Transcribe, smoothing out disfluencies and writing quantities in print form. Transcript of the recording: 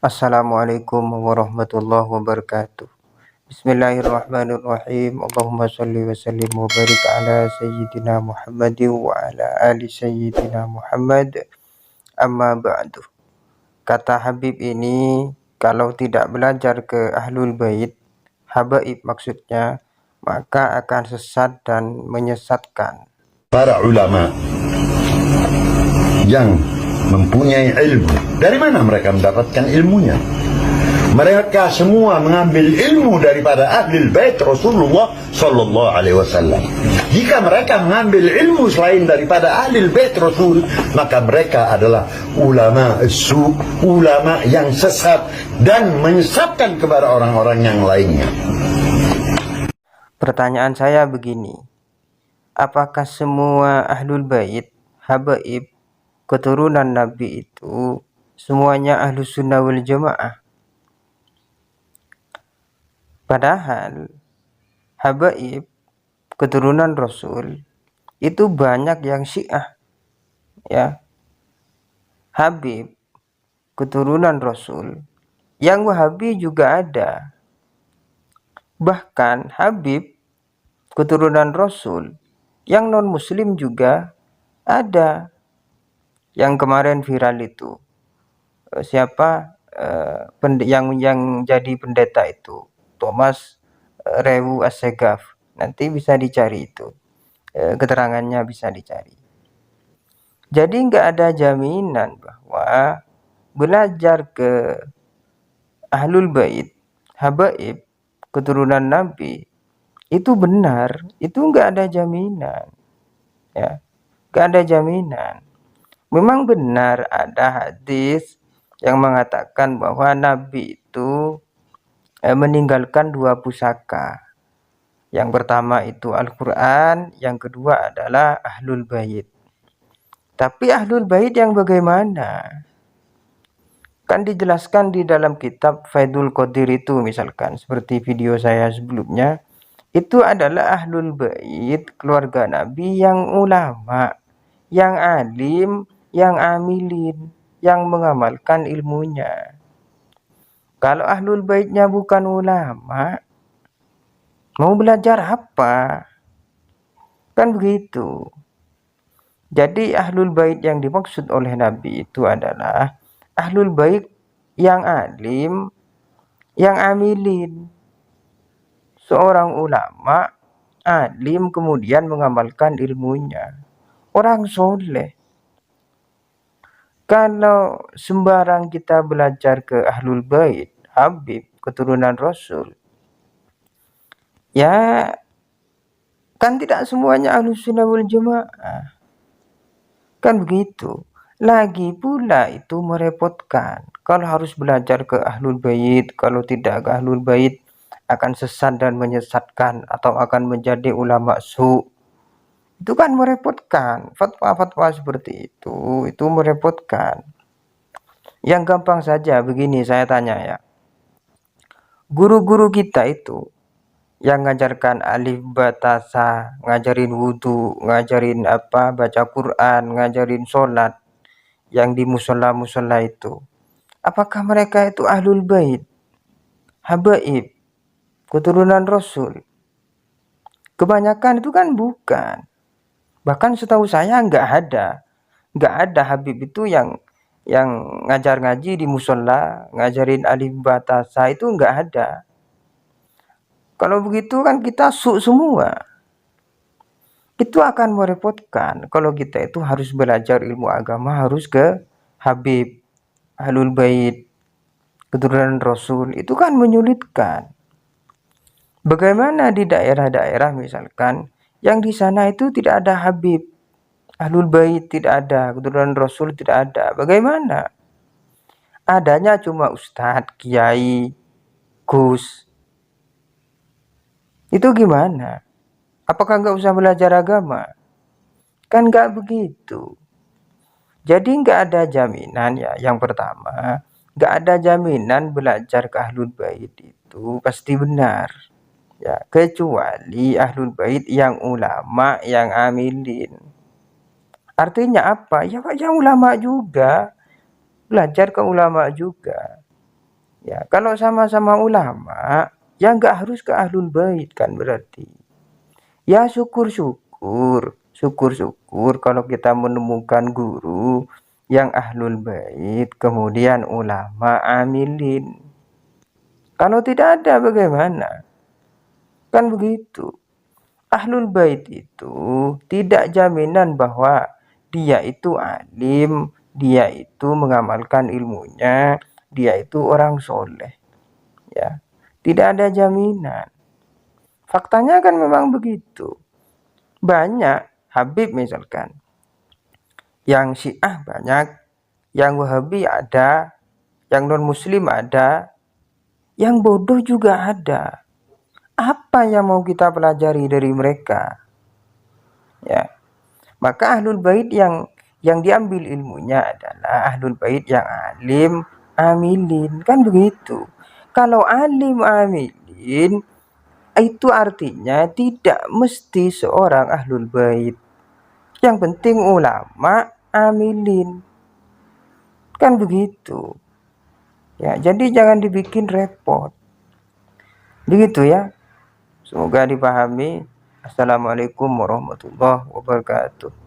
Assalamualaikum warahmatullahi wabarakatuh. Bismillahirrahmanirrahim. Allahumma sholli wa sallim wa barik ala sayyidina Muhammadin wa ala ali sayyidina Muhammad. Amma ba'du. Kata Habib ini, kalau tidak belajar ke Ahlul Bait, habaib maksudnya, maka akan sesat dan menyesatkan. Para ulama yang mempunyai ilmu, dari mana mereka mendapatkan ilmunya? Mereka semua mengambil ilmu daripada ahli bait Rasulullah sallallahu alaihi wasallam. Jika mereka mengambil ilmu selain daripada ahli bait Rasul, maka mereka adalah ulama su, ulama yang sesat dan menyesatkan kepada orang-orang yang lainnya. Pertanyaan saya begini, apakah semua ahlul bait, habaib, keturunan Nabi itu semuanya ahlus sunnah wal jamaah? Padahal habaib, keturunan Rasul, itu banyak yang Syiah, ya. Habib, keturunan Rasul, yang Wahabi juga ada. Bahkan Habib, keturunan Rasul, yang non Muslim juga ada. Yang kemarin viral itu, siapa yang jadi pendeta itu, Thomas Rewu Assegaf. Nanti bisa dicari itu, keterangannya bisa dicari. Jadi nggak ada jaminan bahwa belajar ke Ahlul Bait, habaib, keturunan Nabi itu benar, itu nggak ada jaminan, ya, nggak ada jaminan. Memang benar ada hadis yang mengatakan bahwa Nabi itu meninggalkan 2 pusaka. Yang pertama itu Al-Quran, yang kedua adalah Ahlul Bait. Tapi Ahlul Bait yang bagaimana? Kan dijelaskan di dalam kitab Faidul Qadir itu, misalkan seperti video saya sebelumnya, itu adalah Ahlul Bait, keluarga Nabi yang ulama, yang alim, yang amilin, yang mengamalkan ilmunya. Kalau Ahlul Baitnya bukan ulama, mau belajar apa? Kan begitu. Jadi Ahlul Bait yang dimaksud oleh Nabi itu adalah Ahlul Bait yang alim, yang amilin. Seorang ulama, alim, kemudian mengamalkan ilmunya. Orang soleh. Kalau sembarang kita belajar ke Ahlul Bait, Habib, keturunan Rasul, ya kan tidak semuanya Ahlus Sunnah wal Jamaah. Kan begitu. Lagi pula itu merepotkan. Kalau harus belajar ke Ahlul Bait, kalau tidak ke Ahlul Bait akan sesat dan menyesatkan atau akan menjadi ulama su. Itu kan merepotkan. Fatwa-fatwa seperti itu merepotkan. Yang gampang saja begini saya tanya ya. Guru-guru kita itu yang ngajarkan alif batasa, ngajarin wudu, ngajarin baca Quran, ngajarin sholat, yang di musola-musola itu, apakah mereka itu Ahlul Bait, habaib, keturunan Rasul? Kebanyakan itu kan bukan. Bahkan setahu saya nggak ada Habib itu yang ngajar ngaji di musola, ngajarin alif batasa, itu nggak ada. Kalau begitu kan kita semua. Itu akan merepotkan. Kalau kita itu harus belajar ilmu agama, harus ke Habib, Ahlul Bait, keturunan Rasul. Itu kan menyulitkan. Bagaimana di daerah-daerah misalkan, yang di sana itu tidak ada Habib, Ahlul Bait tidak ada, keturunan Rasul tidak ada. Bagaimana? Adanya cuma ustadz, kiai, gus. Itu gimana? Apakah nggak usah belajar agama? Kan nggak begitu. Jadi nggak ada jaminan ya. Yang pertama, nggak ada jaminan belajar ke Ahlul Bait itu pasti benar. Ya, kecuali Ahlul Bait yang ulama, yang amilin. Artinya apa? Ya ulama juga. Belajar ke ulama juga. Ya, kalau sama-sama ulama, ya nggak harus ke Ahlul Bait kan berarti. Ya syukur-syukur, syukur-syukur kalau kita menemukan guru yang Ahlul Bait, kemudian ulama amilin. Kalau tidak ada bagaimana? Kan begitu. Ahlul Bait itu tidak jaminan bahwa dia itu alim, dia itu mengamalkan ilmunya, dia itu orang soleh. Ya, tidak ada jaminan. Faktanya kan memang begitu. Banyak Habib misalkan, yang Syiah banyak, yang Wahabi ada, yang non-Muslim ada, yang bodoh juga ada. Apa yang mau kita pelajari dari mereka? Ya, maka Ahlul Bait yang diambil ilmunya adalah Ahlul Bait yang alim, amilin, kan begitu. Kalau alim amilin itu artinya tidak mesti seorang Ahlul Bait. Yang penting ulama amilin. Kan begitu. Ya, jadi jangan dibikin repot. Begitu ya. Semoga dipahami. Assalamualaikum warahmatullahi wabarakatuh.